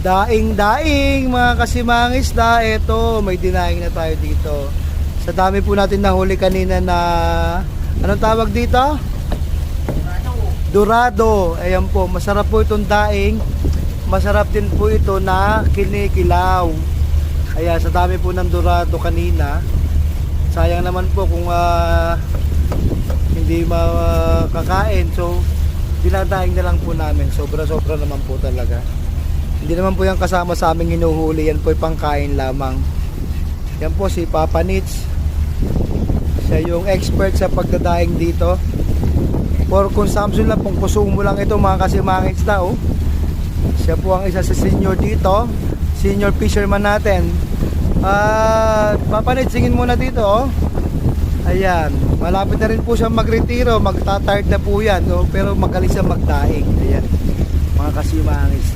Daing-daing mga kasimangisda. Eto, may dinaing na tayo dito. Sa dami po natin nahuli kanina na anong tawag dito? Dorado. Ayan po, masarap po itong daing. Masarap din po ito na kinikilaw. Ayan, sa dami po ng dorado kanina. Sayang naman po kung hindi makakain. So, dinadaing na lang po namin. Sobra-sobra naman po talaga. Hindi naman po yan kasama sa aming hinuhuli. Yan po ay pangkain lamang. Yan po si Papa Nitz. Siya yung expert sa pagdadaing dito. For consumption lang, kung kusong mo lang ito mga kasimangits na oh. Siya po ang isa sa senior dito. Senior fisherman natin. Papa Nitz, singin muna dito oh. Ayan, malapit na rin po siya magretiro. Magta-tired na po yan oh. Pero magaling siya magdaing. Ayan, mga kasimangits.